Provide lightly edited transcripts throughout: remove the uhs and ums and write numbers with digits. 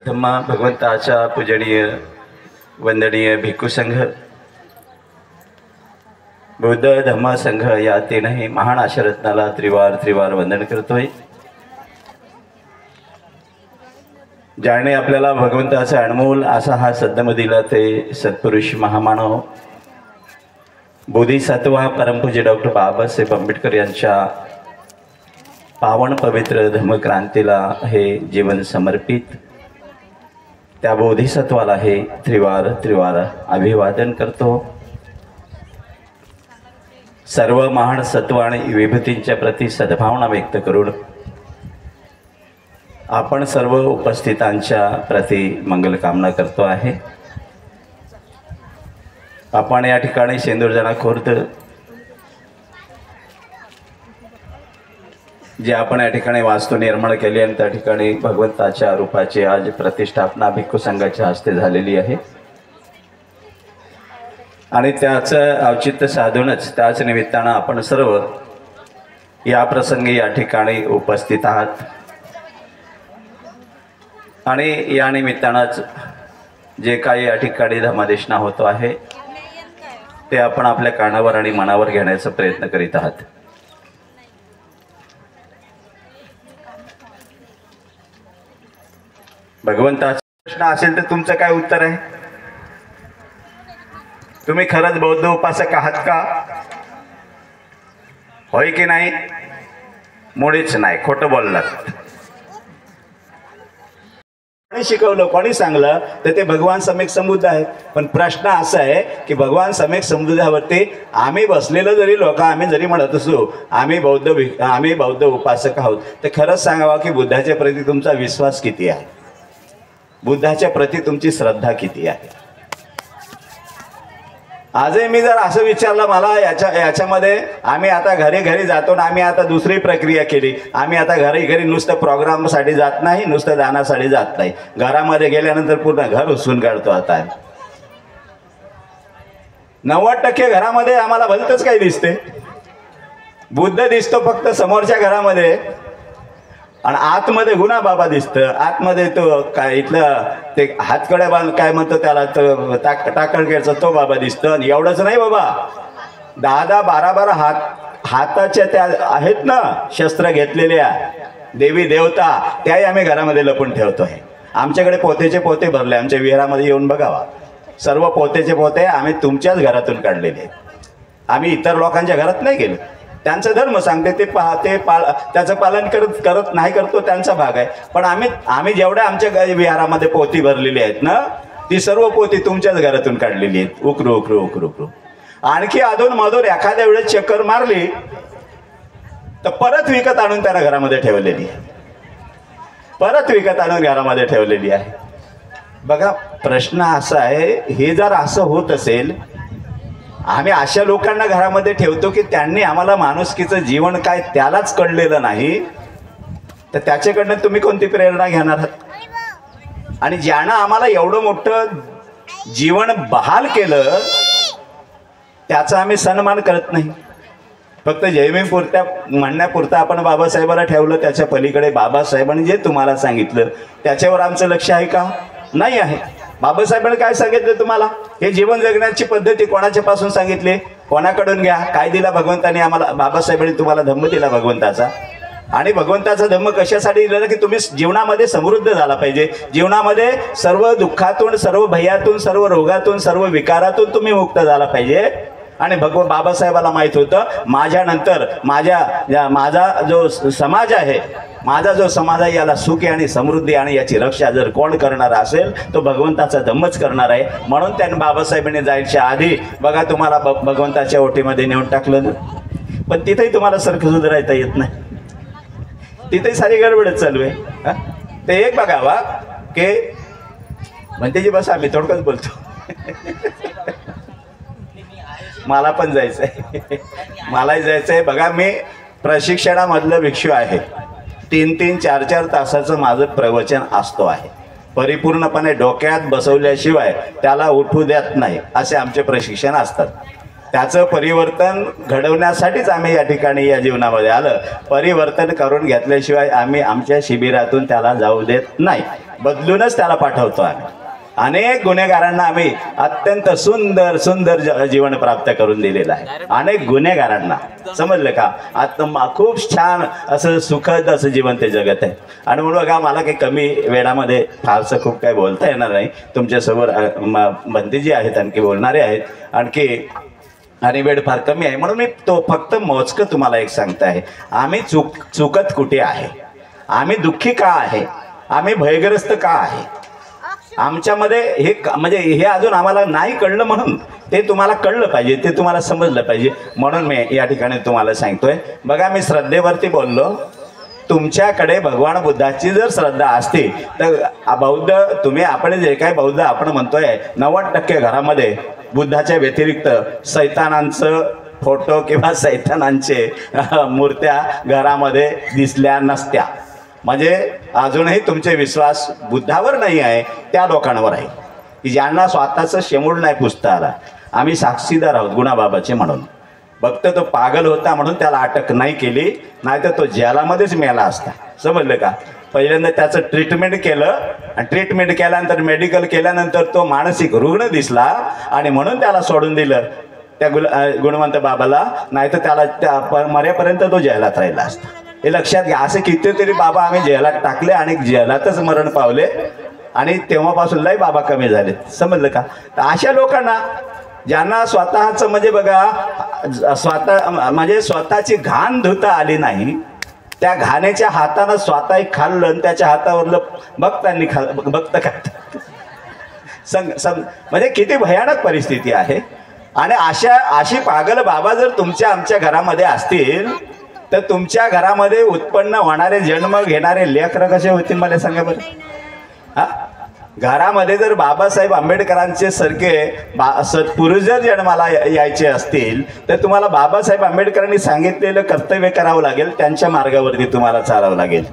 धम्मा भगवंताचा पूजनीय वंदनीय भिक्खू संघ, बौद्ध धम्म संघ या तीनही महान आशरत्नाला त्रिवार वंदन करतोय। ज्याने आपल्याला भगवंताचा अनमोल असा हा सद्गम दिला ते सत्पुरुष महामानव बोधिसत्वा परमपूज्य डॉक्टर बाबासाहेब आंबेडकर यांच्या पावन पवित्र धम्मक्रांतीला हे जीवन समर्पित त्या बोधिसत्वाला हे त्रिवार अभिवादन करतो। सर्व महान सत्व आणि विभूतींच्या प्रति सद्भावना व्यक्त करून आपण सर्व उपस्थितांच्या प्रति मंगल कामना करतो आहे। आपण या ठिकाणी शेंदूरजना खुर्द जे आपण या ठिकाणी वास्तू निर्माण केली आणि त्या ठिकाणी भगवंताच्या रूपाची आज प्रतिष्ठापना भिक्खू संघाच्या हस्ते झालेली आहे आणि त्याचं औचित्य साधूनच त्याच निमित्तानं आपण सर्व या प्रसंगी या ठिकाणी उपस्थित आहात आणि या निमित्तानंच जे काही या ठिकाणी धम्मदेशना होतो आहे ते आपण आपल्या कानावर आणि मनावर घेण्याचा प्रयत्न करीत आहात। भगवंताचा प्रश्न असेल तर तुमचं काय उत्तर आहे? तुम्ही खरंच बौद्ध उपासक आहात का? होय की नाही? मुळीच नाही, खोटं बोललात। कोणी शिकवलं, कोणी सांगलं तर ते भगवान सम्यक संबुद्ध आहे। पण प्रश्न असा आहे की भगवान सम्यक संबुद्धावरती आम्ही बसलेलं जरी लोक आम्ही जरी म्हणत असू आम्ही बौद्ध उपासक आहोत, तर खरंच सांगावं की बुद्धाच्या प्रती तुमचा विश्वास किती आहे, बुद्धाच्या प्रती तुमची श्रद्धा किती आहे? आजही मी जर असं विचारलं मला याच्यामध्ये आम्ही आता घरी जातो ना, आम्ही आता दुसरी प्रक्रिया केली, आम्ही आता घरी नुसतं प्रोग्रामसाठी जात नाही, नुसतं दानासाठी जात नाही, घरामध्ये गेल्यानंतर पूर्ण घर उचलून काढतो। आता 90% घरामध्ये आम्हाला भलतंच काही दिसते, बुद्ध दिसतो फक्त समोरच्या घरामध्ये आणि आतमध्ये गुन्हा बाबा दिसतं। आतमध्ये तो काय इथलं ते हातकड्या बांध काय म्हणतो त्याला तो टाकळखेडचा तो बाबा दिसतं। आणि एवढंच नाही बाबा, 10 12 हाताच्या त्या आहेत ना शस्त्र घेतलेल्या देवी देवता, त्याही आम्ही घरामध्ये लपून ठेवतो आहे। आमच्याकडे पोतेचे पोते भरले, आमच्या विहारामध्ये येऊन बघावा, सर्व पोतेचे पोते आम्ही तुमच्याच घरातून काढलेले, आम्ही इतर लोकांच्या घरात नाही गेलो। त्यांचा धर्म सांगते ते त्याचं पालन करत नाही करतो त्यांचा भाग आहे, पण आम्ही जेवढ्या आमच्या विहारामध्ये पोती भरलेली आहेत ना ती सर्व पोती तुमच्याच घरातून काढलेली आहेत। उकरू आणखी अधून मधून एखाद्या वेळेस चक्कर मारली तर परत विकत आणून त्यांना घरामध्ये ठेवलेली आहे, परत विकत आणून घरामध्ये ठेवलेली आहे। बघा प्रश्न असा आहे, हे जर असं होत असेल, आम्ही अशा लोकांना घरामध्ये ठेवतो की त्यांनी आम्हाला माणुसकीचं जीवन काय त्यालाच कळलेलं नाही, तर त्याच्याकडनं तुम्ही कोणती प्रेरणा घेणार आहात? आणि ज्यानं आम्हाला एवढं मोठं जीवन बहाल केलं त्याचा आम्ही सन्मान करत नाही, फक्त जयभीमपुरत्या म्हणण्यापुरता आपण बाबासाहेबाला ठेवलं, त्याच्या पलीकडे बाबासाहेबांनी जे तुम्हाला सांगितलं त्याच्यावर आमचं लक्ष आहे का? नाही आहे। बाबासाहेबांनी काय सांगितलं तुम्हाला? हे जीवन जगण्याची पद्धती कोणाच्या पासून सांगितली, कोणाकडून घ्या, काय दिला भगवंताने आम्हाला? बाबासाहेबांनी तुम्हाला धम्म दिला भगवंताचा, आणि भगवंताचा धम्म कशासाठी दिला की तुम्ही जीवनामध्ये समृद्ध झाला पाहिजे, जीवनामध्ये सर्व दुःखातून, सर्व भयातून, सर्व रोगातून, सर्व विकारातून तुम्ही मुक्त झाला पाहिजे। आणि बाबासाहेबाला माहित होतं माझ्यानंतर माझा जो समाज आहे, माझा जो समाज आहे याला सुखी आणि समृद्धी आणि याची रक्षा जर कोण करणार असेल तो भगवंताचा धम्मच करणार आहे। म्हणून त्यांनी बाबासाहेबांनी जायच्या आधी बघा तुम्हाला भगवंताच्या ओटीमध्ये नेऊन टाकलं ना, पण तिथेही तुम्हाला सारखं सुधारायता येत नाही, तिथेही सारी गडबडच चालू आहे। ते एक बघावा की म्हणते जी बस आम्ही थोडकंच बोलतो मला पण जायचंय, मलाही जायचंय। बघा मी प्रशिक्षणामधलं भिक्षू आहे, 3 4 तासाचं माझं प्रवचन असतो आहे, परिपूर्णपणे डोक्यात बसवल्याशिवाय त्याला उठू देत नाही असे आमचे प्रशिक्षण असतात। त्याचं परिवर्तन घडवण्यासाठीच आम्ही या ठिकाणी या जीवनामध्ये आलं, परिवर्तन करून घेतल्याशिवाय आम्ही आमच्या शिबिरातून त्याला जाऊ देत नाही। बदलूनच त्याला पाठवतो आम्ही. अनेक गुन्हेगारांना आम्ही अत्यंत सुंदर सुंदर जीवन प्राप्त करून दिलेलं आहे. अनेक गुन्हेगारांना, समजलं का? आता खूप छान असं सुखद असं जीवन ते जगत आहे. आणि म्हणून बघा, मला काही कमी वेळामध्ये फारसं खूप काही बोलता येणार नाही. तुमच्यासमोर बंदीजी आहेत, आणखी बोलणारे आहेत, आणखी आणि वेळ फार कमी आहे, म्हणून मी तो फक्त मोजकं तुम्हाला एक सांगता आहे. आम्ही चुकत कुठे आहे, आम्ही दुःखी का आहे, आम्ही भयग्रस्त का आहे, आमच्यामध्ये हे म्हणजे हे अजून आम्हाला नाही कळलं, म्हणून ते तुम्हाला कळलं पाहिजे, ते तुम्हाला समजलं पाहिजे, म्हणून मी या ठिकाणी तुम्हाला सांगतोय. बघा, मी श्रद्धेवरती बोललो. तुमच्याकडे भगवान बुद्धाची जर श्रद्धा असते तर बौद्ध, तुम्ही आपण जे काही बौद्ध आपण म्हणतोय, 90% घरामध्ये बुद्धाच्या व्यतिरिक्त सैतानांचं फोटो किंवा सैतानांचे मूर्त्या घरामध्ये दिसल्या नसत्या. म्हणजे अजूनही तुमचे विश्वास बुद्धावर नाही आहे, त्या लोकांवर आहे की ज्यांना स्वतःचं शेमूळ नाही पुसता आला. आम्ही साक्षीदार आहोत गुणाबाबाचे. म्हणून फक्त तो पागल होता म्हणून त्याला अटक नाही केली, नाही तर तो जेलामध्येच मेला असता. समजलं का? पहिल्यांदा त्याचं ट्रीटमेंट केलं, आणि ट्रीटमेंट केल्यानंतर मेडिकल केल्यानंतर तो मानसिक रुग्ण दिसला, आणि म्हणून त्याला सोडून दिलं त्या गुणवंत बाबाला, नाही तर त्याला त्या मरेपर्यंत तो जेलात राहिला असता. हे लक्षात घ्या. असे कितीतरी बाबा आम्ही जेलात टाकले आणि जेलातच मरण पावले, आणि तेव्हापासून लय बाबा कमी झाले. समजलं का? तर अशा लोकांना ज्यांना स्वतःचं म्हणजे बघा स्वतःची घाण धुता आली नाही, त्या घाणेच्या हातानं स्वतःही खाल्लं आणि त्याच्या हातावरलं भक्तांनी भक्त खातात. म्हणजे किती भयानक परिस्थिती आहे. आणि अशी पागल बाबा जर आमच्या घरामध्ये असतील तर तुमच्या घरामध्ये उत्पन्न होणारे, जन्म घेणारे लेकरं कसे होतील मला सांगा बरं. हा, घरामध्ये जर बाबासाहेब आंबेडकरांचे सारखे सत्पुरुष जर जन्माला यायचे असतील तर तुम्हाला बाबासाहेब आंबेडकरांनी सांगितलेलं कर्तव्य करावं लागेल, त्यांच्या मार्गावरती तुम्हाला चालावं लागेल.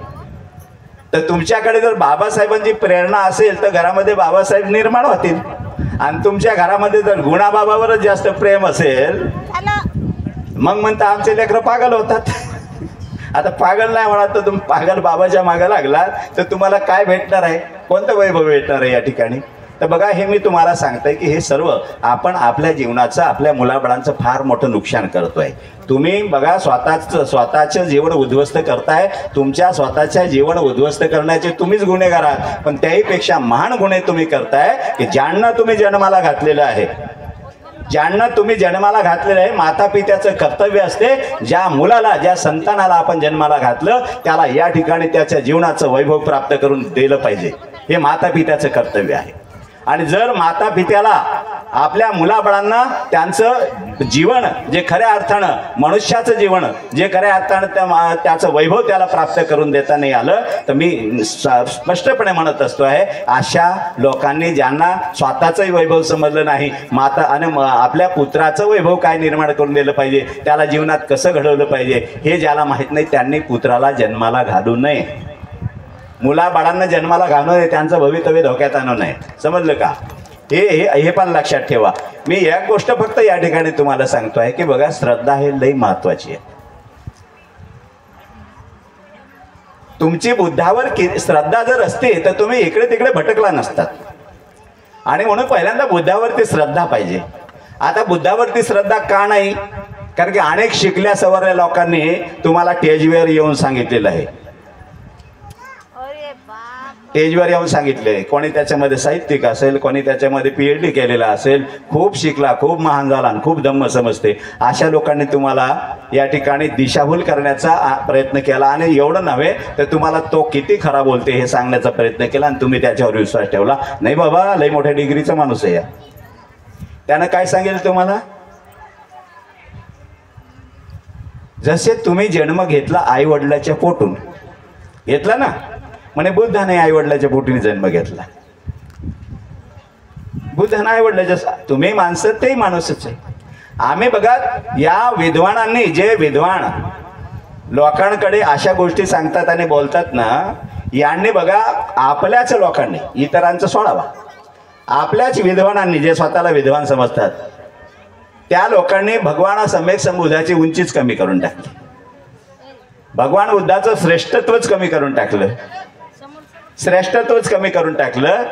तर तुमच्याकडे जर बाबासाहेबांची प्रेरणा असेल तर घरामध्ये बाबासाहेब निर्माण होतील. आणि तुमच्या घरामध्ये जर गुणाबाबावरच जास्त प्रेम असेल, मग म्हणता आमचे लेकरं पागल होतात. आता पागल नाही म्हणा तर तुम्ही पागल बाबाच्या मागे लागलात तर तुम्हाला काय भेटणार आहे, कोणतं वैभव भेटणार आहे या ठिकाणी? तर बघा, हे मी तुम्हाला सांगतोय की हे सर्व आपण आपल्या जीवनाचं, आपल्या मुलाबाळांचं फार मोठं नुकसान करतोय. तुम्ही बघा, स्वतःचं जीवन उद्ध्वस्त करताय. तुमच्या स्वतःच्या जीवन उद्ध्वस्त करण्याचे तुम्हीच गुन्हेगार आहात, पण त्याहीपेक्षा महान गुन्हे तुम्ही करताय की ज्यांना तुम्ही जन्माला घातलेलं आहे. माता पित्याचं कर्तव्य असते, ज्या मुलाला, ज्या संतानाला आपण जन्माला घातलं त्याला या ठिकाणी त्याच्या जीवनाचं वैभव प्राप्त करून दिलं पाहिजे. हे माता पित्याचं कर्तव्य आहे. आणि जर माता पित्याला आपल्या मुलाबाळांना त्यांचं जीवन जे खऱ्या अर्थानं, मनुष्याचं जीवन जे खऱ्या अर्थानं त्याचं वैभव त्याला प्राप्त करून देता नाही आलं तर मी स्पष्टपणे म्हणत असतो आहे, अशा लोकांनी ज्यांना स्वतःचंही वैभव समजलं नाही, माता आणि आपल्या पुत्राचं वैभव काय निर्माण करून दिलं पाहिजे, त्याला जीवनात कसं घडवलं पाहिजे हे ज्याला माहीत नाही त्यांनी पुत्राला जन्माला घालू नये. मुलाबाळांना जन्माला घालू नये, त्यांचं भवितव्य धोक्यात आणू नये. समजलं का? हे पण लक्षात ठेवा. मी एक गोष्ट फक्त या ठिकाणी तुम्हाला सांगतो आहे की बघा, श्रद्धा हे लई महत्वाची आहे. तुमची बुद्धावर श्रद्धा जर असते तर तुम्ही इकडे तिकडे भटकला नसतात. आणि म्हणून पहिल्यांदा बुद्धावरती श्रद्धा पाहिजे. आता बुद्धावरती श्रद्धा का नाही? कारण की अनेक शिकल्या सवरल्या लोकांनी तुम्हाला स्टेजवर येऊन सांगितलेलं आहे. स्टेजवर येऊन सांगितले, कोणी त्याच्यामध्ये साहित्यिक असेल, कोणी त्याच्यामध्ये PhD केलेला असेल, खूप शिकला, खूप महान झाला आणि खूप धम्म समजते, अशा लोकांनी तुम्हाला या ठिकाणी दिशाभूल करण्याचा प्रयत्न केला. आणि एवढं नव्हे तर तुम्हाला तो किती खरा बोलते हे सांगण्याचा प्रयत्न केला आणि तुम्ही त्याच्यावर विश्वास ठेवला. नाही बाबा, लई मोठ्या डिग्रीचा माणूस आहे. त्यानं काय सांगेल तुम्हाला? जसे तुम्ही जन्म घेतला आई वडिलाच्या पोटून, घेतला ना, म्हणे बुद्धाने आई वडिलाच्या पोटीने जन्म घेतला. बुद्धाने आई वडिलाच्या, तुम्ही माणसं तेही माणूसच आहे. आम्ही बघा, या विद्वानांनी, जे विद्वान लोकांकडे अशा गोष्टी सांगतात आणि बोलतात ना, यांनी बघा आपल्याच लोकांनी, इतरांचं सोडावा, आपल्याच विद्वानांनी जे स्वतःला विद्वान समजतात त्या लोकांनी भगवाना सम्यक संबुद्धाची उंचीच कमी करून टाकली. भगवान बुद्धाचं श्रेष्ठत्वच कमी करून टाकलं. श्रेष्ठत्वच कमी करून टाकलं,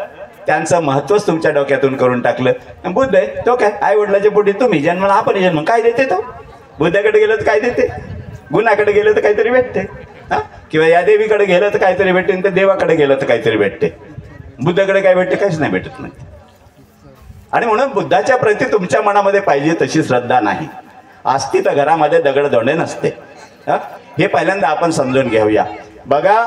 त्यांचं महत्वच तुमच्या डोक्यातून करून टाकलं. बुद्ध आहे तो काय, आई वडिलाच्या पोटी तुम्ही जन्माला आपण जन्म काय देते तो. बुद्धाकडे गेलं तर काय देते, गुणाकडे गेलं तर काहीतरी भेटते, हा, किंवा या देवीकडे गेलं तर काहीतरी भेटते, तर देवाकडे गेलं तर काहीतरी भेटते. बुद्धाकडे काय भेटते, काहीच नाही भेटत नाही. आणि म्हणून बुद्धाच्या प्रती तुमच्या मनामध्ये पाहिजे तशी श्रद्धा नाही. असती तर घरामध्ये दगड धोंडे नसते. हे पहिल्यांदा आपण समजून घेऊया. बघा,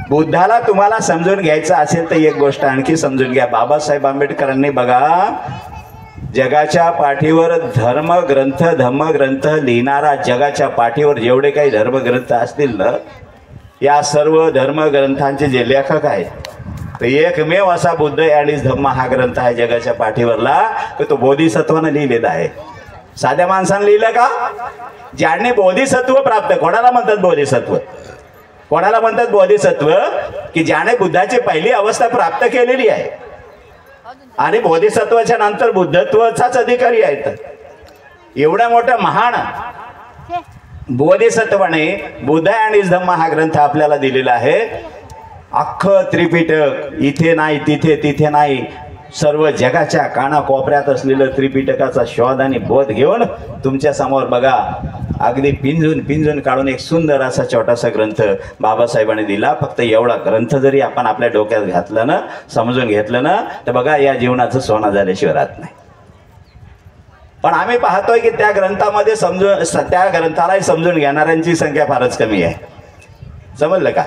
बुद्धाला तुम्हाला समजून घ्यायचं असेल तर एक गोष्ट आणखी समजून घ्या. बाबासाहेब आंबेडकरांनी बघा जगाच्या पाठीवर धर्मग्रंथ धम्मग्रंथ लिहिणारा, जगाच्या पाठीवर जेवढे काही धर्मग्रंथ असतील ना, या सर्व धर्मग्रंथांचे जे लेखक आहेत तर एकमेव असा बुद्ध आणि धम्म हा ग्रंथ आहे जगाच्या पाठीवरला, तर तो बोधिसत्वानं लिहिलेला आहे. साध्या माणसानं लिहिलं का? ज्याने बोधिसत्व प्राप्त, कोणाला म्हणतात बोधिसत्व, कोणाला म्हणतात बोधिसत्व, की ज्याने बुद्धाची पहिली अवस्था प्राप्त केलेली आहे आणि बोधिसत्वाच्या नंतर बुद्धत्वाचाच अधिकारी आहेत. एवढा मोठा महान बोधिसत्वाने बुद्ध आणि धम्म हा ग्रंथ आपल्याला दिलेला आहे. अख्खं त्रिपिटक इथे नाही तिथे तिथे नाही, सर्व जगाच्या कानाकोपऱ्यात असलेलं त्रिपिटकाचा शोध आणि बोध घेऊन तुमच्या समोर बघा अगदी पिंजून काढून एक सुंदर असा छोटासा ग्रंथ बाबासाहेबांनी दिला. फक्त एवढा ग्रंथ जरी आपण आपल्या डोक्यात घातलं ना, समजून घेतलं ना, तर बघा या जीवनाचं सोनं झाल्याशिवाय राहत नाही. पण आम्ही पाहतोय की त्या ग्रंथामध्ये त्या ग्रंथालाही समजून घेणाऱ्यांची संख्या फारच कमी आहे. समजलं का?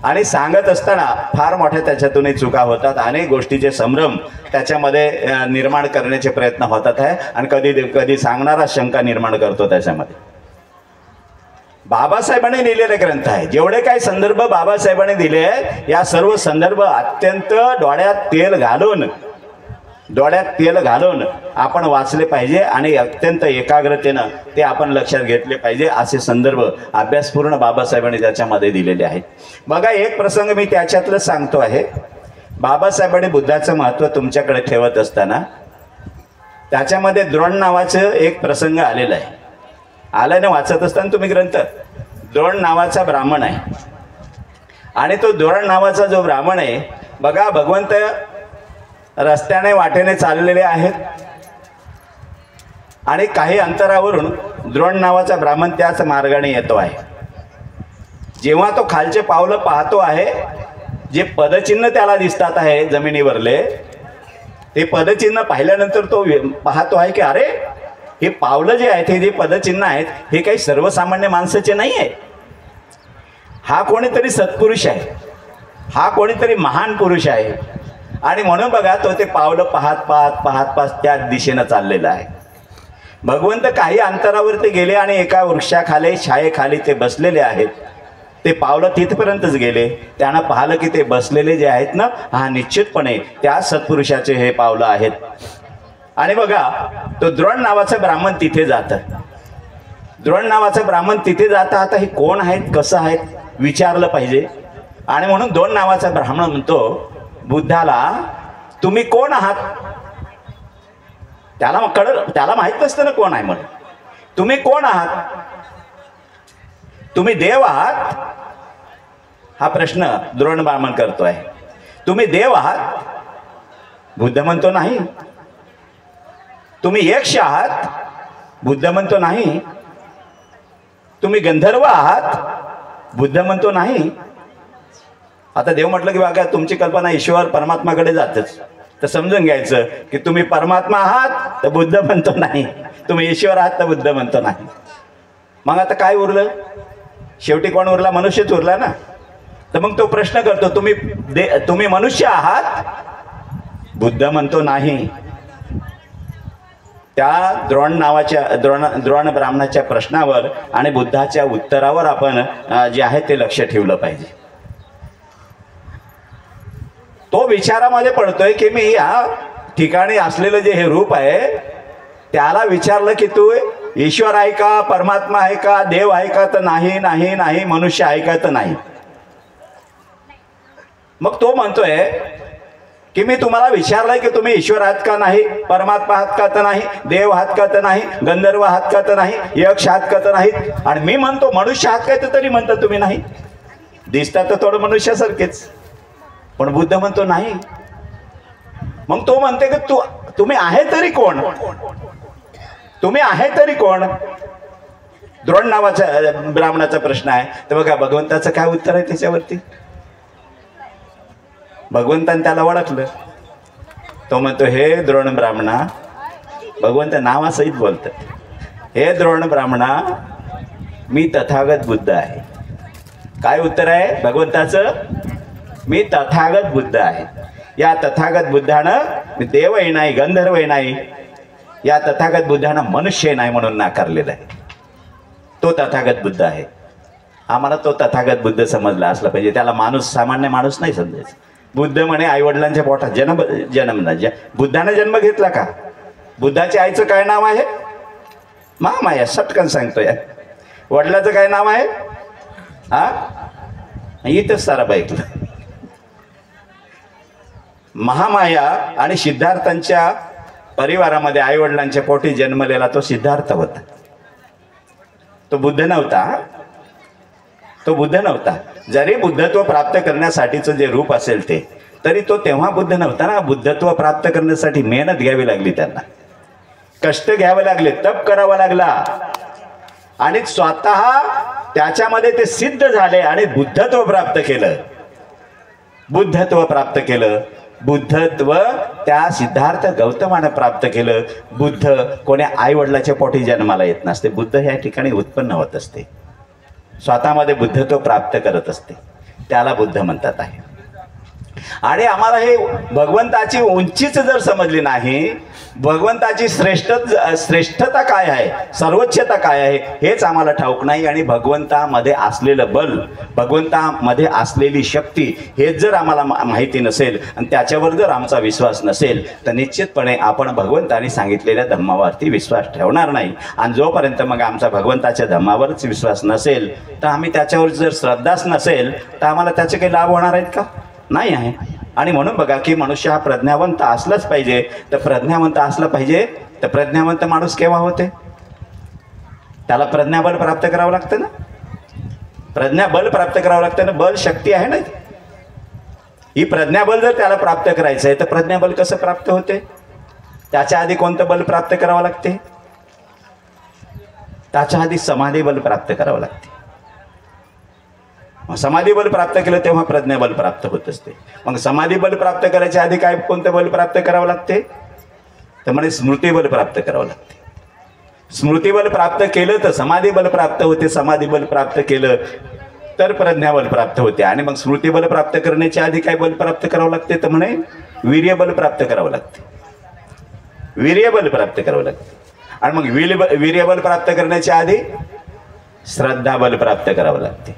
आणि सांगत असताना फार मोठ्या त्याच्यातूनही चुका होतात. अनेक गोष्टीचे संभ्रम त्याच्यामध्ये निर्माण करण्याचे प्रयत्न होतात आहे आणि कधी कधी सांगणारा शंका निर्माण करतो त्याच्यामध्ये. बाबासाहेबांनी लिहिलेले ग्रंथ आहे, जेवढे काही संदर्भ बाबासाहेबांनी दिले आहेत, या सर्व संदर्भ अत्यंत डोळ्यात तेल घालून आपण वाचले पाहिजे आणि अत्यंत एकाग्रतेनं ते आपण लक्षात घेतले पाहिजे. असे संदर्भ अभ्यासपूर्ण बाबासाहेबांनी त्याच्यामध्ये दिलेले आहेत. बघा, एक प्रसंग मी त्याच्यातलं सांगतो आहे. बाबासाहेबांनी बुद्धाचं महत्त्व तुमच्याकडे ठेवत असताना त्याच्यामध्ये द्रोण नावाचं एक प्रसंग आलेला आहे. आल्याने वाचत असताना तुम्ही ग्रंथ, द्रोण नावाचा ब्राह्मण आहे आणि तो द्रोण नावाचा जो ब्राह्मण आहे, बघा भगवंत रस्त्याने वाटेने चाललेले आहेत आणि काही अंतरावरून द्रोण नावाचा ब्राह्मण त्याच मार्गाने येतो आहे. जेव्हा तो खालचे पावलं पाहतो आहे, जे पदचिन्ह त्याला दिसतात आहे जमिनीवरले, ते पदचिन्ह पाहिल्यानंतर तो पाहतो आहे की अरे, हे पावलं जे आहेत, हे जे पदचिन्ह आहेत, हे काही सर्वसामान्य माणसाचे नाही आहे. हा कोणीतरी सत्पुरुष आहे, हा कोणीतरी महान पुरुष आहे. आणि म्हणून बघा तो ते पावलं पाहत त्याच दिशेनं चाललेलं आहे. भगवंत काही अंतरावरती गेले आणि एका वृक्षाखाली छायेखाली ते बसलेले आहेत. ते पावलं तिथपर्यंतच गेले. त्यानं पाहिलं की ते बसलेले जे आहेत ना, हा निश्चितपणे त्या सत्पुरुषाचे हे पावलं आहेत. आणि बघा तो द्रोण नावाचा ब्राह्मण तिथे जातं. द्रोण नावाचा ब्राह्मण तिथे जाता, आता हे कोण आहेत, कसं आहेत विचारलं पाहिजे. आणि म्हणून द्रोण नावाचा ब्राह्मण म्हणतो बुद्धाला, तुम्ही कोण आहात? त्याला माहित नसतं ना कोण आहे म्हणून. तुम्ही कोण आहात? तुम्ही देव आहात? हा प्रश्न द्रोण ब्राह्मण करतोय. तुम्ही देव आहात? बुद्ध म्हणतो नाही. तुम्ही यक्ष आहात? बुद्ध म्हणतो नाही. तुम्ही गंधर्व आहात? बुद्ध म्हणतो नाही. आता देव म्हटलं की बघा तुमची कल्पना ईश्वर परमात्माकडे जातच, तर समजून घ्यायचं की तुम्ही परमात्मा आहात तर बुद्ध म्हणतो नाही, तुम्ही ईश्वर आहात तर बुद्ध म्हणतो नाही. मग आता काय उरलं? शेवटी कोण उरला? मनुष्यच उरला ना. तर मग तो प्रश्न करतो, तुम्ही मनुष्य आहात? बुद्ध म्हणतो नाही. त्या द्रोण ब्राह्मणाच्या प्रश्नावर आणि बुद्धाच्या उत्तरावर आपण जे आहे ते लक्ष ठेवलं पाहिजे. तो विचारामध्ये पडतोय की मी या ठिकाणी असलेलं जे हे रूप आहे, त्याला विचारलं की तू ईश्वर आहे का, परमात्मा आहे का, देव आहे का? तर नाही नाही नाही. मनुष्य आहे का? तर नाही. मग तो म्हणतोय की मी तुम्हाला विचारलंय की तुम्ही ईश्वर आहात का नाही, परमात्मा आहात का तर नाही, देव आहात का तर नाही, गंधर्व आहात का तर नाही, यक्ष आहात का तर नाही. आणि मी म्हणतो मनुष्य आहात काय, तर तरी म्हणता तुम्ही नाही. दिसतात तर थोडं मनुष्यासारखेच. पण बुद्ध म्हणतो नाही. मग तो म्हणते की तुम्ही आहे तरी कोण, तुम्ही आहे तरी कोण. द्रोण नावाच्या ब्राह्मणाचा प्रश्न आहे. तर बघा भगवंताचं काय उत्तर आहे त्याच्यावरती. भगवंताने त्याला ओळखलं. तो म्हणतो हे द्रोण ब्राह्मणा, भगवंत नावासहित बोलतात, हे द्रोण ब्राह्मणा मी तथागत बुद्ध आहे. काय उत्तर आहे भगवंताचं? मी तथागत बुद्ध आहे. या तथागत बुद्धानं देवही नाही, गंधर्वही नाही, या तथागत बुद्धानं मनुष्य नाही म्हणून नाकारलेला आहे. तो तथागत बुद्ध आहे. आम्हाला तो तथागत बुद्ध समजला असला पाहिजे. त्याला माणूस, सामान्य माणूस नाही समजायचं. बुद्ध म्हणे आई वडिलांच्या पोटात जन्मला. बुद्धाने जन्म घेतला का? बुद्धाच्या आईचं काय नाव आहे? महामाया. सटकन सांगतोय. वडिलाचं काय नाव आहे? हा, इथंच सारा ऐकलं. महामाया आणि सिद्धार्थांच्या परिवारामध्ये आई वडिलांच्या पोटी जन्मलेला तो सिद्धार्थ होता. तो बुद्ध नव्हता. तो बुद्ध नव्हता. जरी बुद्धत्व प्राप्त करण्यासाठीचं जे रूप असेल ते, तरी तो तेव्हा बुद्ध नव्हता ना. बुद्धत्व प्राप्त करण्यासाठी मेहनत घ्यावी लागली, त्यांना कष्ट घ्यावे लागले, तप करावा लागला आणि स्वतः त्याच्यामध्ये ते सिद्ध झाले आणि बुद्धत्व प्राप्त केलं. बुद्धत्व प्राप्त केलं. बुद्धत्व त्या सिद्धार्थ गौतमानं प्राप्त केलं. बुद्ध कोण्या आई वडिलाच्या पोटी जन्माला येत नसते. बुद्ध ह्या ठिकाणी उत्पन्न होत असते, स्वतःमध्ये बुद्धत्व प्राप्त करत असते. त्याला बुद्ध म्हणतात आहे. आणि आम्हाला हे भगवंताची उंचीच जर समजली नाही, भगवंताची श्रेष्ठता काय आहे, सर्वोच्चता काय आहे, हेच आम्हाला ठाऊक नाही. आणि भगवंतामध्ये असलेलं बल, भगवंतामध्ये असलेली शक्ती हेच जर आम्हाला माहिती नसेल आणि त्याच्यावर जर आमचा विश्वास नसेल, तर निश्चितपणे आपण भगवंताने सांगितलेल्या धम्मावरती विश्वास ठेवणार नाही. आणि जोपर्यंत मग आमचा भगवंताच्या धम्मावरच विश्वास नसेल, तर आम्ही त्याच्यावर जर श्रद्धाच नसेल, तर आम्हाला त्याचे काही लाभ होणार आहेत का? नाही आहे. आणि म्हणून बघा की मनुष्य हा प्रज्ञावंत असलाच पाहिजे. तर प्रज्ञावंत असला पाहिजे. तर प्रज्ञावंत माणूस केव्हा होते? त्याला प्रज्ञाबल प्राप्त करावं लागतं ना. प्रज्ञाबल प्राप्त करावं लागतं ना. बल शक्ती आहे ना ही. प्रज्ञाबल जर त्याला प्राप्त करायचं आहे, तर प्रज्ञाबल कसं प्राप्त होते? त्याच्या आधी कोणतं बल प्राप्त करावं लागते? त्याच्या आधी समाधी बल प्राप्त करावं लागते. समाधी बल प्राप्त केलं तेव्हा प्रज्ञाबल प्राप्त होत असते. मग समाधी बल प्राप्त करायच्या आधी काय, कोणतं बल प्राप्त करावं लागते? तर म्हणे स्मृती बल प्राप्त करावं लागते. स्मृती बल प्राप्त केलं तर समाधी बल प्राप्त होते. समाधी बल प्राप्त केलं तर प्रज्ञाबल प्राप्त होते. आणि मग स्मृती बल प्राप्त करण्याच्या आधी काय बल प्राप्त करावं लागते? तर म्हणे वीर्य बल प्राप्त करावं लागते. वीर्य बल प्राप्त करावं लागते. आणि मग वीर्य बल प्राप्त करण्याच्या आधी श्रद्धा बल प्राप्त करावं लागते.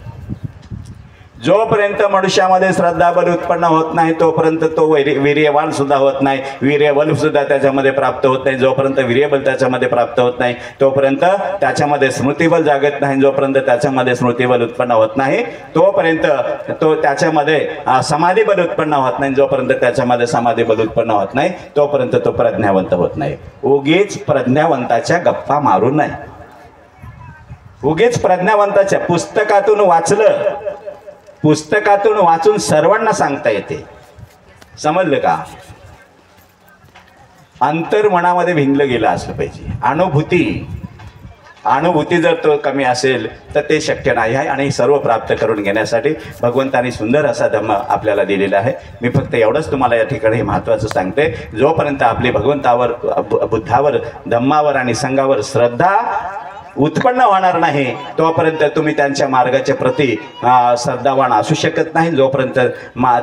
जोपर्यंत मनुष्यामध्ये श्रद्धाबल उत्पन्न होत नाही, तोपर्यंत तो वीर्यवान सुद्धा होत नाही. वीर्यबल सुद्धा त्याच्यामध्ये प्राप्त होत नाही. जोपर्यंत वीर्यबल त्याच्यामध्ये प्राप्त होत नाही, तोपर्यंत त्याच्यामध्ये स्मृतिबल जागत नाही. जोपर्यंत त्याच्यामध्ये स्मृतिबल उत्पन्न होत नाही, तोपर्यंत तो त्याच्यामध्ये समाधीबल उत्पन्न होत नाही. जोपर्यंत त्याच्यामध्ये समाधीबल उत्पन्न होत नाही, तोपर्यंत तो प्रज्ञावंत होत नाही. उगीच प्रज्ञावंताच्या गप्पा मारू नये. उगीच प्रज्ञावंताच्या पुस्तकातून वाचलं, पुस्तकातून वाचून सर्वांना सांगता येते. समजलं का? अंतर मनामध्ये भिनलं गेलं असलं पाहिजे. अनुभूती जर तो कमी असेल तर ते शक्य नाही आहे. आणि सर्व प्राप्त करून घेण्यासाठी भगवंतानी सुंदर असा धम्म आपल्याला दिलेला आहे. मी फक्त एवढंच तुम्हाला या ठिकाणी महत्त्वाचं सांगते. जोपर्यंत आपली भगवंतावर, बुद्धावर, धम्मावर आणि संघावर श्रद्धा उत्पन्न होणार नाही, तोपर्यंत तुम्ही त्यांच्या मार्गाच्या प्रती श्रद्धावान असू शकत नाही. जोपर्यंत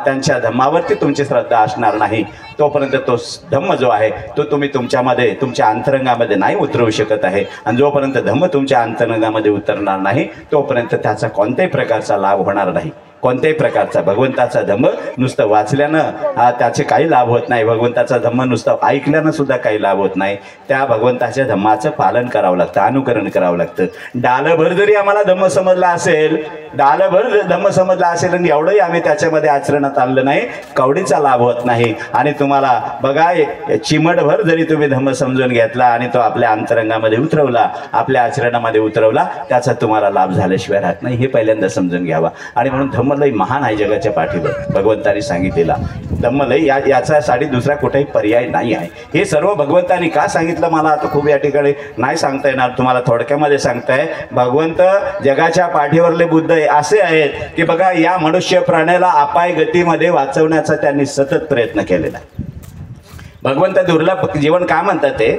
त्यांच्या धम्मावरती तुमची श्रद्धा असणार नाही, तोपर्यंत तो धम्म जो आहे तो तुम्ही तुमच्यामध्ये, तुमच्या अंतरंगामध्ये नाही उतरवू शकत आहे. आणि जोपर्यंत धम्म तुमच्या अंतरंगामध्ये उतरणार नाही, तोपर्यंत त्याचा कोणत्याही प्रकारचा लाभ होणार नाही. कोणत्याही प्रकारचा भगवंताचा धम्म नुसतं वाचल्यानं त्याचे काही लाभ होत नाही. भगवंताचा धम्म नुसतं ऐकल्यानं सुद्धा काही लाभ होत नाही. त्या भगवंताच्या धम्माचं पालन करावं लागतं, अनुकरण करावं लागतं. डालभर जरी आम्हाला धम्म समजला असेल, डालभर धम्म समजला असेल आणि एवढंही आम्ही त्याच्यामध्ये आचरणात आणलं नाही, कवडीचा लाभ होत नाही. आणि तुम्हाला बघा, चिमटभर जरी तुम्ही धम्म समजून घेतला आणि तो आपल्या अंतरंगामध्ये उतरवला, आपल्या आचरणामध्ये उतरवला, त्याचा तुम्हाला लाभ झाल्याशिवाय राहत नाही. हे पहिल्यांदा समजून घ्यावा. आणि म्हणून धम्म लई महान आहे जगाच्या पाठीवर भगवंतानी सांगितलेला धम्म लई याच्यासाठी दुसरा कुठेही पर्याय नाही आहे. हे सर्व भगवंतानी का सांगितलं मला आता खूप या ठिकाणी नाही सांगता येणार, तुम्हाला थोडक्यामध्ये सांगताय. भगवंत जगाच्या पाठीवरले बुद्ध असे आहेत की बघा या मनुष्य प्राण्याला अपाय गतीमध्ये वाचवण्याचा त्यांनी सतत प्रयत्न केलेला. भगवंत दुर्लभ जीवन का म्हणतात ते,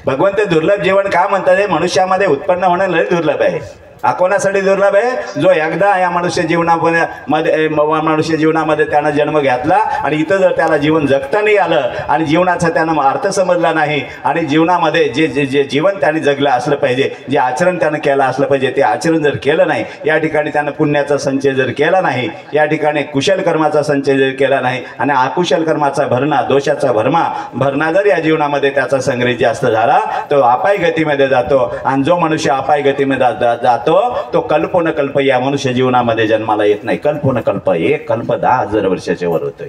भगवंत दुर्लभ जीवन का म्हणतात हे मनुष्यामध्ये उत्पन्न होणं लय दुर्लभ आहे. हा कोणासाठी दुर्लभ आहे, जो एकदा या मनुष्य जीवनामध्ये त्यानं जन्म घेतला आणि इथं जर त्याला जीवन जगता नाही आलं आणि जीवनाचा त्यानं अर्थ समजला नाही आणि जीवनामध्ये जे जे जे जीवन त्याने जगलं असलं पाहिजे, जे आचरण त्यानं केलं असलं पाहिजे ते आचरण जर केलं नाही, या ठिकाणी त्यानं पुण्याचा संचय जर केला नाही, या ठिकाणी कुशल कर्माचा संचय जर केला नाही आणि अकुशल कर्माचा भरणा दोषाचा भरणा जर या जीवनामध्ये त्याचा संग्रह जास्त झाला तो अपाय गतीमध्ये जातो. आणि जो मनुष्य अपाय गतीमध्ये जातो तो कल्प न कल्प या मनुष्य जीवनामध्ये जन्माला येत नाही. कल्प न कल्प एक कल्प 10,000 वर्षाच्या वर होतोय.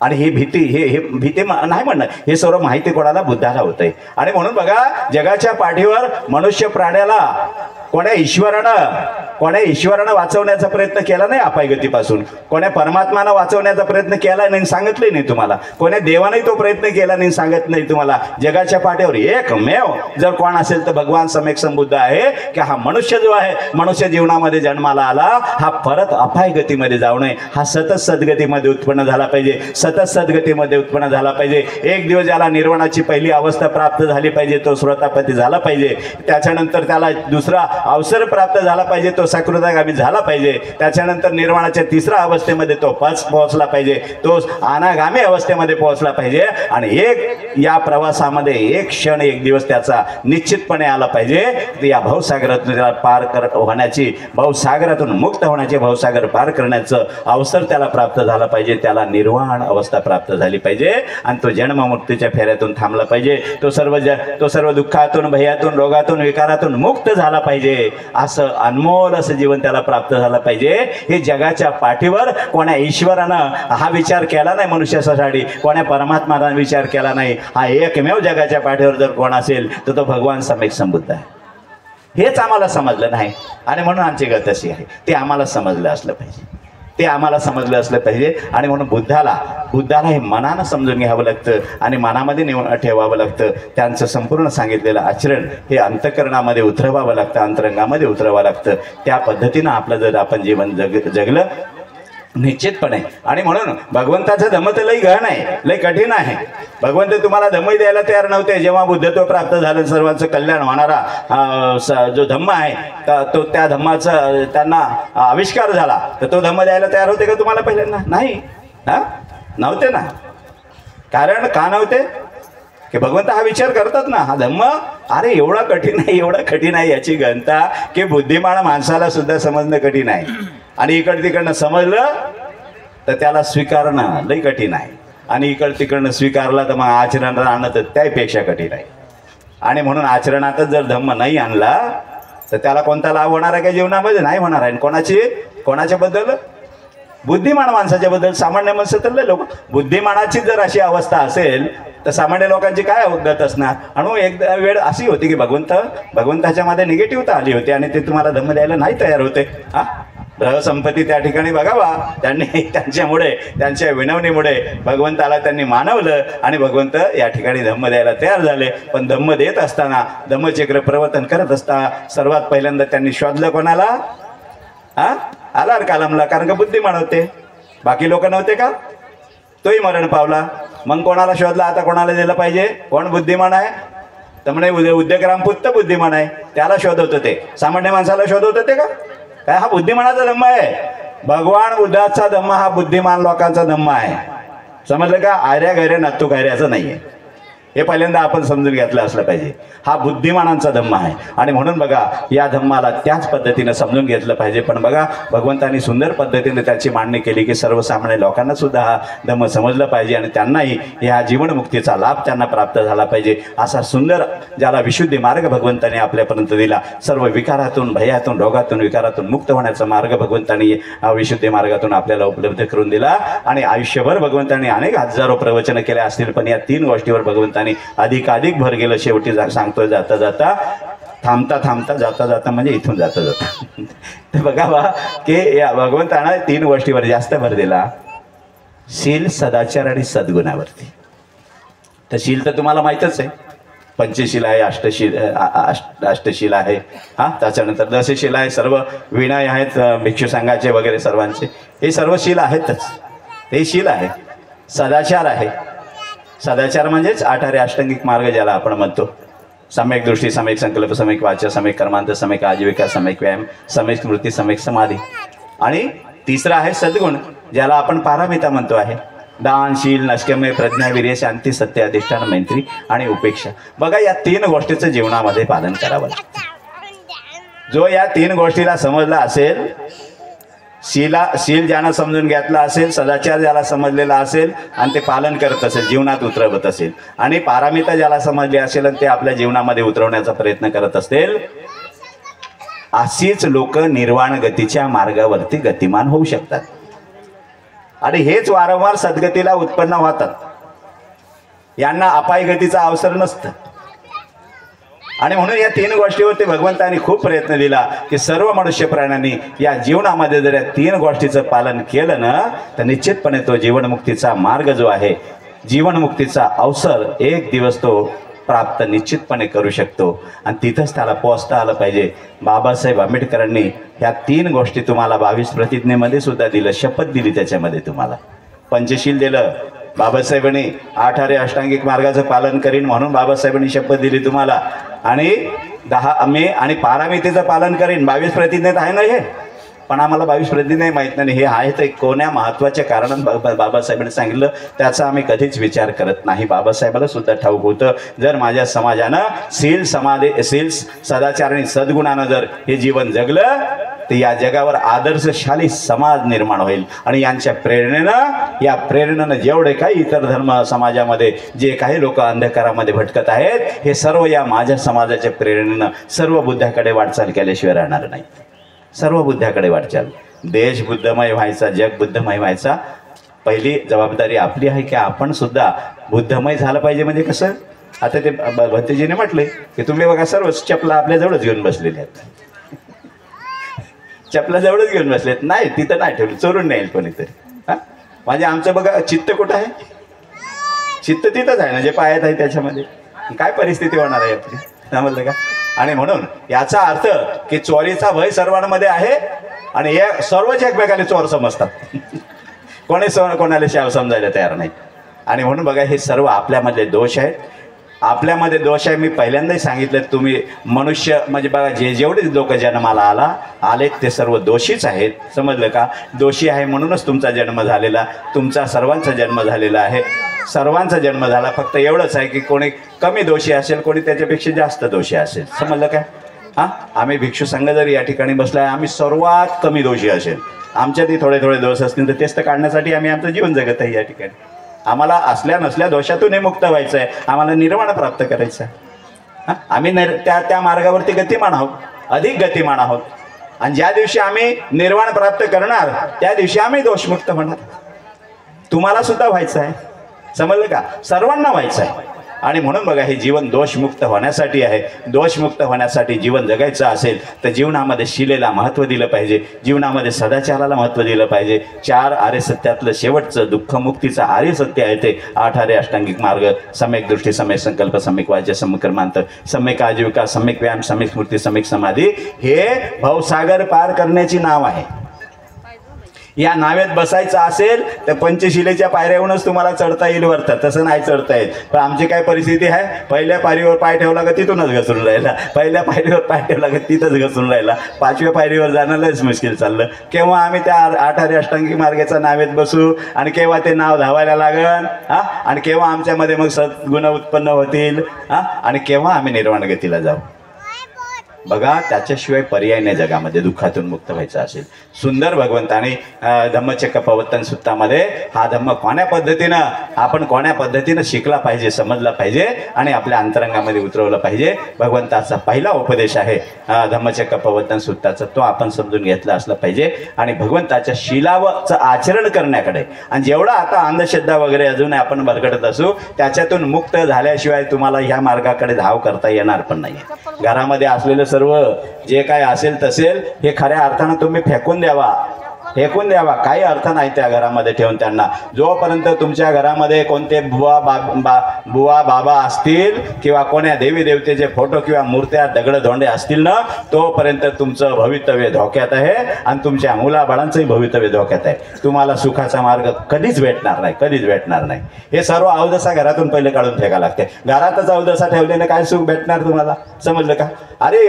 आणि ही भीती हे भीती नाही म्हणणं, हे सर्व माहिती कोणाला बुद्धाला होतंय. आणि म्हणून बघा जगाच्या पाठीवर मनुष्य प्राण्याला कोण्या ईश्वरानं वाचवण्याचा प्रयत्न केला नाही अपायगतीपासून, कोण्या परमात्मानं वाचवण्याचा प्रयत्न केला नाही सांगितले नाही तुम्हाला, कोण्या देवाने तो प्रयत्न केला नाही सांगत नाही तुम्हाला. जगाच्या पाठीवर एकमेव जर कोण असेल तर भगवान सम्यक संबुद्ध आहे की हा मनुष्य जो आहे मनुष्य जीवनामध्ये जन्माला आला हा परत अपायगतीमध्ये जाऊ नये, हा सतत सद्गतीमध्ये उत्पन्न झाला पाहिजे, सतत सद्गतीमध्ये उत्पन्न झाला पाहिजे. एक दिवस ज्याला निर्वाणाची पहिली अवस्था प्राप्त झाली पाहिजे तो श्रोतापती झाला पाहिजे, त्याच्यानंतर त्याला दुसरा अवसर प्राप्त झाला पाहिजे तो सकृतागामी झाला पाहिजे, त्याच्यानंतर निर्वाणाच्या तिसऱ्या अवस्थेमध्ये तो पोहोचला पाहिजे, तो अनागामी अवस्थेमध्ये पोहोचला पाहिजे. आणि एक या प्रवासामध्ये एक क्षण एक दिवस त्याचा निश्चितपणे आला पाहिजे. या भवसागरातून त्याला पार होण्याची, भवसागरातून मुक्त होण्याचे, भवसागर पार करण्याचं अवसर त्याला प्राप्त झाला पाहिजे, त्याला निर्वाण अवस्था प्राप्त झाली पाहिजे आणि तो जन्ममुक्तीच्या फेऱ्यातून थांबला पाहिजे, तो सर्व दुःखातून भयातून रोगातून विकारातून मुक्त झाला पाहिजे. असं अनमोल असं जीवन त्याला प्राप्त झालं पाहिजे. हे जगाच्या पाठीवर कोण्या ईश्वरानं हा विचार केला नाही मनुष्यासाठी, कोण्या परमात्मानं विचार केला नाही. हा एकमेव जगाच्या पाठीवर जर कोण असेल तर तो भगवान सम्यक संबुद्ध आहे. हेच आम्हाला समजलं नाही आणि म्हणून आमची गत अशी आहे. ते आम्हाला समजलं असलं पाहिजे, ते आम्हाला समजलं असलं पाहिजे. आणि म्हणून बुद्धाला हे मनानं समजून घ्यावं लागतं आणि मनामध्ये ठेवावं लागतं. त्यांचं संपूर्ण सांगितलेलं आचरण हे अंतःकरणामध्ये उतरवावं लागतं, अंतरंगामध्ये उतरवावं लागतं. त्या पद्धतीनं आपलं जर आपण जीवन जगलं निश्चितपणे. आणि म्हणून भगवंताचं धम्म तर लई गहन आहे, लई कठीण आहे. भगवंत तुम्हाला धम्म द्यायला तयार नव्हते. जेव्हा बुद्धत्व प्राप्त झालं सर्वांचं कल्याण होणारा जो धम्म आहे तो त्या धम्माचा त्यांना आविष्कार झाला तर तो धम्म द्यायला तयार होते का तुम्हाला पहिल्यांदा? नाही, नव्हते ना. कारण का नव्हते की भगवंत हा विचार करतात ना, हा धम्म अरे एवढा कठीण आहे याची घनता की बुद्धिमान माणसाला सुद्धा समजणं कठीण आहे. आणि इकड तिकडनं समजलं तर त्याला स्वीकारणं लई कठीण आहे. आणि इकड तिकडनं स्वीकारला तर मग आचरणात आणणं तर त्यापेक्षा कठीण आहे. आणि म्हणून आचरणातच जर धम्म नाही आणला तर त्याला कोणता लाभ होणार आहे का जीवनामध्ये? नाही होणार आहे. कोणाच्या बद्दल? बुद्धिमान माणसाच्या बद्दल. सामान्य माणसं तर लय लोक बुद्धिमानाची जर अशी अवस्था असेल तर सामान्य लोकांची काय अवगत असणार. आणि एकदा वेळ अशी होती की भगवंताच्या मध्ये निगेटिव्हता आली होती आणि ते तुम्हाला धम्म द्यायला नाही तयार होते. ग्रहसंपत्ती त्या ठिकाणी बघावा, त्यांनी त्यांच्या विनवणीमुळे भगवंताला त्यांनी मानवलं आणि भगवंत या ठिकाणी धम्म द्यायला तयार झाले. पण धम्म देत असताना, धम्मचक्र प्रवर्तन करत असताना सर्वात पहिल्यांदा त्यांनी शोधलं कोणाला? आलार कालमला. कारण का बुद्धिमान होते, बाकी लोक नव्हते का? तोही मरण पावला. मग कोणाला शोधला? आता कोणाला दिलं पाहिजे? कोण बुद्धिमान आहे? तर म्हणे उद्योगरामपुत्त बुद्धिमान आहे, त्याला शोधत होते. सामान्य माणसाला शोधत होते का? काय हा बुद्धिमानाचा धम्म आहे? भगवान बुद्धाचा धम्म हा बुद्धिमान लोकांचा धम्म आहे. समजलं का? आर्या गैरे नत्तू गैऱ्याचं नाहीये. हे पहिल्यांदा आपण समजून घेतलं असलं पाहिजे. हा बुद्धिमानांचा धम्म आहे. आणि म्हणून बघा या धम्माला त्याच पद्धतीने समजून घेतलं पाहिजे. पण बघा भगवंतांनी सुंदर पद्धतीने त्याची मांडणी केली की सर्वसामान्य लोकांना सुद्धा हा धम्म समजलं पाहिजे आणि त्यांनाही ह्या जीवनमुक्तीचा लाभ त्यांना प्राप्त झाला पाहिजे. असा सुंदर ज्याला विशुद्धी मार्ग भगवंतांनी आपल्यापर्यंत दिला. सर्व विकारातून, भयातून, रोगातून, विकारातून मुक्त होण्याचा मार्ग भगवंतांनी विशुद्धी मार्गातून आपल्याला उपलब्ध करून दिला. आणि आयुष्यभर भगवंतांनी अनेक हजारो प्रवचन केले असतील पण या 3 गोष्टीवर भगवंतांनी अधिकाधिक भर गेलं. शेवटी सांगतोय जाता जाता थांबता थांबता जाता जाता म्हणजे इथून जाता जाता तर बघा बा की या भगवंतानं 3 गोष्टीवर जास्त भर दिला, शील, सदाचार आणि सद्गुणावरती. तर शील तर तुम्हाला माहीतच आहे, पंचशील आहे, अष्टशील आहे, हां, त्याच्यानंतर दशशील आहे, सर्व विनय आहेत भिक्षू संघाचे वगैरे सर्वांचे, हे सर्व शील आहेतच, हे शील आहे. सदाचार आहे, सदाचार म्हणजेच 8 आरे अष्टांगिक मार्ग ज्याला आपण म्हणतो, सम्यक दृष्टी, सम्यक संकल्प, सम्यक वाचा, सम्यक कर्मांत, सम्यक आजीविका, सम्यक व्यायाम, सम्यक स्मृती, सम्यक समाधी. आणि तिसरा आहे सद्गुण, ज्याला आपण पारमिता म्हणतो आहे, दान, शील, नष्कमेय, प्रज्ञा, वीर्य, शांती, सत्य, अधिष्ठान, मैत्री आणि उपेक्षा. बघा या 3 गोष्टीचं जीवनामध्ये पालन करावं लागतं. जो या 3 गोष्टीला समजला असेल, शील ज्यानं समजून घेतला असेल, सदाचार ज्याला समजलेला असेल आणि ते पालन करत असेल, जीवनात उतरवत असेल, आणि पारमिता ज्याला समजली असेल आणि ते आपल्या जीवनामध्ये उतरवण्याचा प्रयत्न करत असतील, अशीच लोक निर्वाण गतीच्या मार्गावरती गतिमान होऊ शकतात. आणि हेच वारंवार सद्गतीला उत्पन्न होतात. यांना अपाय गतीचा अवसर नसतं. आणि म्हणून या 3 गोष्टीवरती भगवंतांनी खूप प्रयत्न दिला की सर्व मनुष्य प्राण्यांनी या जीवनामध्ये जर या 3 गोष्टीचं पालन केलं ना, तर निश्चितपणे तो जीवनमुक्तीचा मार्ग जो आहे, जीवनमुक्तीचा अवसर एक दिवस तो प्राप्त निश्चितपणे करू शकतो. आणि तिथंच त्याला पोहोचता आलं पाहिजे. बाबासाहेब आंबेडकरांनी ह्या 3 गोष्टी तुम्हाला 22 प्रतिज्ञेमध्ये सुद्धा दिलं, शपथ दिली, त्याच्यामध्ये तुम्हाला पंचशील दिलं बाबासाहेबांनी, 8 आरे अष्टांगिक मार्गाचं पालन करीन म्हणून बाबासाहेबांनी शपथ दिली तुम्हाला, आणि 10 मे आणि पारमितेचं पालन करीन. 22 प्रतिज्ञेत आहे ना हे, पण आम्हाला 22 प्रतिज्ञा माहीत नाही. हे आहे तर कोण्या महत्त्वाच्या कारणानं बाबासाहेबांनी सांगितलं त्याचा आम्ही कधीच विचार करत नाही. बाबासाहेबाला सुद्धा ठाऊक होतं, जर माझ्या समाजानं शील, सदाचार आणि सद्गुणानं जर हे जीवन जगलं तर या जगावर आदर्शशाली समाज निर्माण होईल. आणि यांच्या प्रेरणेनं जेवढे काही इतर धर्म समाजामध्ये जे काही लोक अंधकारामध्ये भटकत आहेत, हे सर्व या माझ्या समाजाच्या प्रेरणेनं सर्व बुद्धाकडे वाटचाल केल्याशिवाय राहणार नाही. सर्व बुद्धाकडे वाटचाल. देश बुद्धमय व्हायचा, जग बुद्धमय व्हायचा. पहिली जबाबदारी आपली आहे की आपण सुद्धा बुद्धमय झालं पाहिजे. म्हणजे कसं, आता ते भत्तेजीने म्हटले की तुम्ही बघा सर्व चपला आपल्या जवळच घेऊन बसलेले आहेत, चपला जवळच घेऊन बसलेत, नाही तिथं नाही ठेवली, चोरून नाही कोणीतरी. हां, म्हणजे आमचं बघा चित्त कुठं आहे, चित्त तिथंच आहे ना जे पायात आहे त्याच्यामध्ये. काय परिस्थिती होणार आहे आपली, समजलं का? आणि म्हणून याचा अर्थ की चोरीचा भय सर्वांमध्ये आहे आणि हे सर्वच एकमेकाने चोर समजतात. कोणाला शाव समजायला तयार नाही. आणि म्हणून बघा हे सर्व आपल्यामधले दोष आहेत. आपल्यामध्ये दोष आहे. मी पहिल्यांदाही सांगितलं, तुम्ही मनुष्य म्हणजे बघा जेवढे लोक जन्माला आलेत ते सर्व दोषीच आहेत. समजलं का? दोषी आहे म्हणूनच तुमचा जन्म झालेला, तुमचा सर्वांचा जन्म झालेला आहे. सर्वांचा जन्म झाला, फक्त एवढंच आहे की कोणी कमी दोषी असेल, कोणी त्याच्यापेक्षा जास्त दोषी असेल. समजलं काय? हां, आम्ही भिक्षू संघ जरी या ठिकाणी बसला आहे, आम्ही सर्वात कमी दोषी असेल. आमच्यातही थोडे थोडे दोष असतील तर तेच तर काढण्यासाठी आम्ही आमचं जीवन जगत आहे या ठिकाणी. आम्हाला असल्या नसल्या दोषातूनही मुक्त व्हायचं आहे, आम्हाला निर्वाण प्राप्त करायचं आहे. हां, आम्ही त्या मार्गावरती गतिमान आहोत, अधिक गतिमान आहोत. आणि ज्या दिवशी आम्ही निर्वाण प्राप्त करणार त्या दिवशी आम्ही दोषमुक्त होणार. तुम्हाला सुद्धा व्हायचं आहे. समजलं का? सर्वांना व्हायचं आहे. आणि म्हणून बघा हे जीवन दोषमुक्त होण्यासाठी आहे. दोषमुक्त होण्यासाठी जीवन जगायचं असेल तर जीवनामध्ये शिलेला महत्त्व दिलं पाहिजे, जीवनामध्ये सदाचाराला महत्त्व दिलं पाहिजे. 4 आर्य सत्यातलं शेवटचं दुःखमुक्तीचं आर्य सत्य आहे ते 8 आरे अष्टांगिक मार्ग, सम्यक दृष्टी, सम्यक संकल्प, सम्यक वाचा, सम्यक कर्मांत, सम्यक आजीविका, सम्यक व्यायाम, सम्यक स्मृती, सम्यक समाधी. हे भवसागर पार करण्याची नाव आहे. या नावेत बसायचं असेल तर पंचशिलेच्या पायऱ्याहूनच तुम्हाला चढता येईल वरतात, तसं नाही चढता येत. पण आमची काय परिस्थिती आहे, पहिल्या पायरीवर पाय ठेवला का तिथूनच घसरून राहिला, पहिल्या पायरीवर पाय ठेवला का तिथंच घसरून राहिला, 5व्या पायरीवर जाणं लयच मुश्किल चाललं. केव्हा आम्ही त्या 8 आरे अष्टांगिक मार्गाच्या नावेत बसू आणि केव्हा ते नाव धावायला लागन, हां, आणि केव्हा आमच्यामध्ये मग सद्गुण उत्पन्न होतील, हां, आणि केव्हा आम्ही निर्वाण गतीला जाऊ. बघा, त्याच्याशिवाय पर्याय नाही जगामध्ये दुःखातून मुक्त व्हायचं असेल. सुंदर भगवंताने धम्मचक्र प्रवर्तन सूत्रामध्ये हा धम्म कोण्या पद्धतीनं शिकला पाहिजे, समजला पाहिजे आणि आपल्या अंतरंगामध्ये उतरवलं पाहिजे. भगवंताचा पहिला उपदेश आहे धम्मचक्र प्रवर्तन सूत्राचा, तो आपण समजून घेतला असला पाहिजे आणि भगवंताच्या शीलाचं आचरण करण्याकडे. आणि जेवढा आता अंधश्रद्धा वगैरे अजून आपण बरगडत असू, त्याच्यातून मुक्त झाल्याशिवाय तुम्हाला ह्या मार्गाकडे धाव करता येणार पण नाही. घरामध्ये असलेलं सर्व जे काय असेल तसेल हे खऱ्या अर्थानं तुम्ही फेकून द्यावा. काही अर्थ नाही त्या घरामध्ये ठेवून त्यांना. जोपर्यंत तुमच्या घरामध्ये कोणते बुवा बाबा असतील किंवा कोण्या देवी देवतेचे फोटो किंवा मूर्त्या दगड धोंडे असतील ना, तोपर्यंत तुमचं भवितव्य धोक्यात आहे आणि तुमच्या मुलाबाळांचंही भवितव्य धोक्यात आहे. तुम्हाला सुखाचा मार्ग कधीच भेटणार नाही. हे सर्व अवदसा घरातून पहिले काढून फेका लागते. घरातच अवदसा ठेवल्याने काय सुख भेटणार तुम्हाला, समजलं का? अरे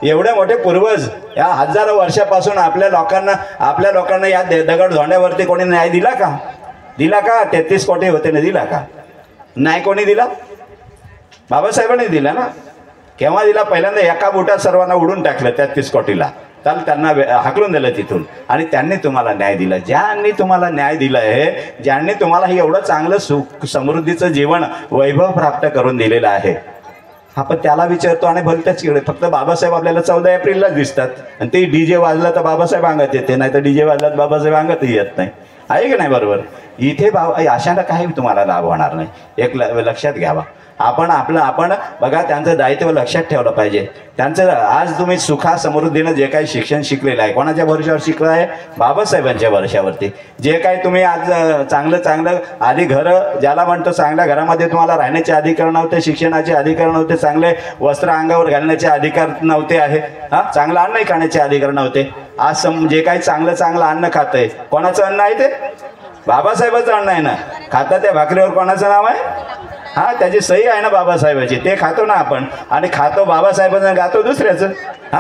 एवढं मोठे पूर्वज या हजारो वर्षापासून आपल्या लोकांना या दगड धोंड्यावरती कोणी न्याय दिला का? 33 कोटी होते ना, दिला का? नाही कोणी दिला? बाबासाहेबांनी दिला ना. केव्हा दिला? पहिल्यांदा एका बुटात सर्वांना उडून टाकलं 33 कोटीला. तर त्यांना हाकलून दिलं तिथून आणि त्यांनी तुम्हाला न्याय दिला. ज्यांनी तुम्हाला न्याय दिला आहे, ज्यांनी तुम्हाला हे एवढं चांगलं सुख समृद्धीचं जीवन वैभव प्राप्त करून दिलेलं आहे, आपण त्याला विचारतो आणि भलत्याच इकडे फक्त बाबासाहेब आपल्याला 14 एप्रिललाच दिसतात आणि ते डीजे वाजला तर बाबासाहेब अंगात येते, नाही तर डीजे वाजला तर बाबासाहेब अंगातही येत नाही. आहे की नाही? बरोबर. इथे अशाला काही तुम्हाला लाभ होणार नाही. एक लक्षात घ्यावा. आपण बघा, त्यांचं दायित्व लक्षात ठेवलं पाहिजे. त्यांचं आज तुम्ही सुखा समृद्धीनं जे काही शिक्षण शिकलेलं आहे, कोणाच्या भरोश्यावर शिकलं आहे? बाबासाहेबांच्या भरोश्यावरती. जे काही तुम्ही आज चांगलं आधी घरं ज्याला म्हणतो, चांगल्या घरामध्ये तुम्हाला राहण्याचे अधिकार नव्हते, शिक्षणाचे अधिकार नव्हते, चांगले वस्त्र अंगावर घालण्याचे अधिकार नव्हते आहे, चांगलं अन्नही खाण्याचे अधिकार नव्हते. आज जे काही चांगलं अन्न खातंय, कोणाचं अन्न आहे ते? बाबासाहेबाचं अन्न आहे ना. खाता त्या भाकरीवर कोणाचं नाव आहे? त्याची सही आहे ना बाबासाहेबाची. ते खातो ना आपण, आणि खातो बाबासाहेबांचं, गातो दुसऱ्याचं.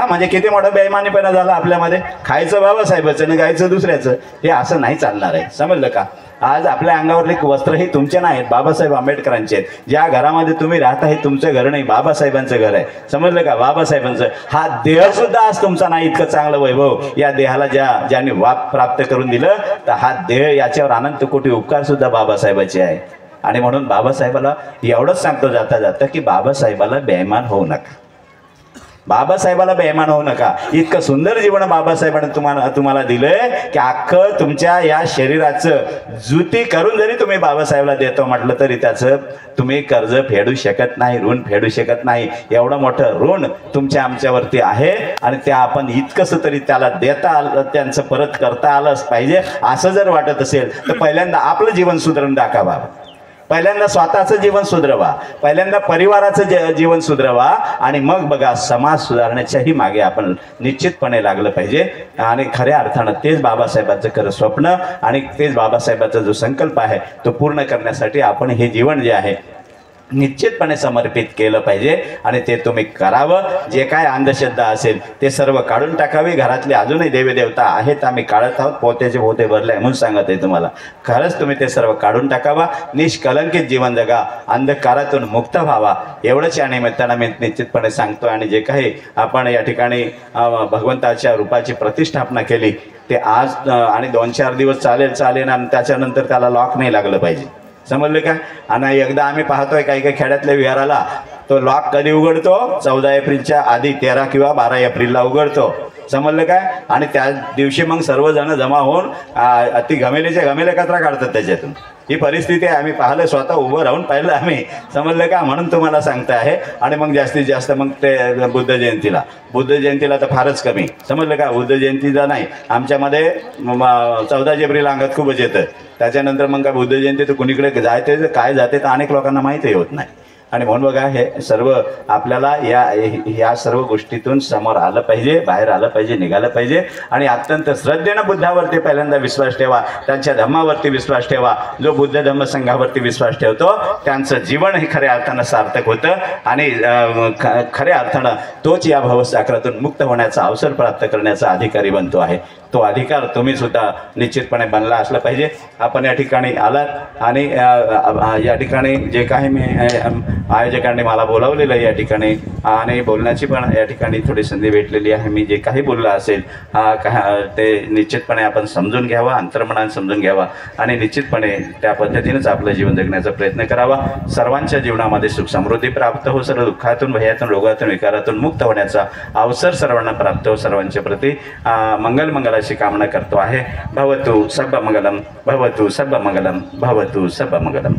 म्हणजे किती मोठा बेईमानीपणा झाला आपल्यामध्ये. खायचं बाबासाहेबाचं आणि गायचं दुसऱ्याचं. हे असं नाही चालणार आहे, समजलं का? आज आपल्या अंगावरले वस्त्र हे तुमचे नाहीत, बाबासाहेब आंबेडकरांचे आहेत. ज्या घरामध्ये तुम्ही राहता हे तुमचं घर नाही, बाबासाहेबांचं घर आहे, समजलं का? बाबासाहेबांचं. हा देह सुद्धा आज तुमचा नाही. इतकं चांगलं वैभव या देहाला ज्यांनी वाप प्राप्त करून दिलं, तर हा देह, याच्यावर अनंत कोटी उपकार सुद्धा बाबासाहेबाचे आहे. आणि म्हणून बाबासाहेबाला एवढंच सांगतो जाता की बाबासाहेबाला बेईमान होऊ नका. इतकं सुंदर जीवन बाबासाहेबांनी तुम्हाला दिलंय की अख्खं तुमच्या या शरीराचं जुती करून जरी तुम्ही बाबासाहेबाला देतो म्हटलं तरी त्याचं तुम्ही कर्ज फेडू शकत नाही, ऋण फेडू शकत नाही. एवढं मोठं ऋण आमच्यावरती आहे आणि त्या आपण इतकंसं तरी त्याला देता आलं, त्यांचं परत करता आलंच पाहिजे. असं जर वाटत असेल तर पहिल्यांदा आपलं जीवन सुधारून दाखवा. पहिल्यांदा स्वतःचं जीवन सुधरवा, पहिल्यांदा परिवाराचं जीवन सुधरवा आणि मग बघा, समाज सुधारण्याच्याही मागे आपण निश्चितपणे लागलं पाहिजे. आणि खऱ्या अर्थानं तेच बाबासाहेबांचं खरं स्वप्न आणि तेच बाबासाहेबांचा जो संकल्प आहे तो पूर्ण करण्यासाठी आपण हे जीवन जे आहे निश्चितपणे समर्पित केलं पाहिजे. आणि ते तुम्ही करावं. जे काय अंधश्रद्धा असेल ते सर्व काढून टाकावी. घरातले अजूनही देवदेवता आहेत, आम्ही काढत आहोत, पोत्याचे पोते भरले म्हणून सांगत आहे तुम्हाला. खरंच तुम्ही ते सर्व काढून टाकावा. निष्कलंकित जीवन जगा, अंधकारातून मुक्त व्हावा. एवढंच या निमित्तानं मी निश्चितपणे सांगतो. आणि जे काही आपण या ठिकाणी भगवंताच्या रूपाची प्रतिष्ठापना केली ते आज आणि 2-4 दिवस चालेल आणि त्याच्यानंतर त्याला लॉक नाही लागलं पाहिजे, समजले का? आणि एकदा आम्ही पाहतोय काही खेड्यातल्या विहाराला तो लॉक कधी उघडतो? 14 एप्रिलच्या आधी 13 किंवा 12 एप्रिलला उघडतो, समजलं काय? आणि त्या दिवशी मग सर्वजण जमा होऊन अति घमेले कचरा काढतात त्याच्यातून. ही परिस्थिती आहे. आम्ही पाहिलं, स्वतः उभं राहून पाहिलं आम्ही, समजलं का? म्हणून तुम्हाला सांगता आहे. आणि मग जास्तीत जास्त मग ते बुद्ध जयंतीला तर फारच कमी, समजलं का? बुद्ध जयंतीला नाही, आमच्यामध्ये 14 एप्रिल अंगात खूपच येतं. त्याच्यानंतर मग काय बुद्ध जयंती तर कुणीकडे जायते काय जाते तर अनेक लोकांना माहिती होत नाही. आणि म्हणून बघा, हे सर्व आपल्याला या सर्व गोष्टीतून समोर आलं पाहिजे, बाहेर आलं पाहिजे, निघालं पाहिजे. आणि अत्यंत श्रद्धेनं बुद्धावरती पहिल्यांदा विश्वास ठेवा, त्यांच्या धम्मावरती विश्वास ठेवा. जो बुद्ध धम्म संघावरती विश्वास ठेवतो त्यांचं जीवन हे खऱ्या अर्थानं सार्थक होतं. आणि खऱ्या अर्थानं तोच या भवसागरातून मुक्त होण्याचा अवसर प्राप्त करण्याचा अधिकारी बनतो आहे. तो अधिकार तुम्ही सुद्धा निश्चितपणे बनला असला पाहिजे. आपण या ठिकाणी आलात आणि या ठिकाणी जे काही मी आयोजकांनी मला बोलावलेलं या ठिकाणी आणि बोलण्याची पण या ठिकाणी थोडी संधी भेटलेली आहे. मी जे काही बोललं असेल ते निश्चितपणे आपण समजून घ्यावा, अंतर्मनाने समजून घ्यावा आणि निश्चितपणे त्या पद्धतीनेच आपलं जीवन जगण्याचा प्रयत्न करावा. सर्वांच्या जीवनामध्ये सुख समृद्धी प्राप्त हो, सर्व दुःखातून, भयातून, रोगातून, विकारातून मुक्त होण्याचा अवसर सर्वांना प्राप्त हो. सर्वांच्या प्रती मंगलाची कामना करतो आहे. भवतु सर्व मंगलम, भवतु सर्व मंगलम, भवतु सर्व मंगलम.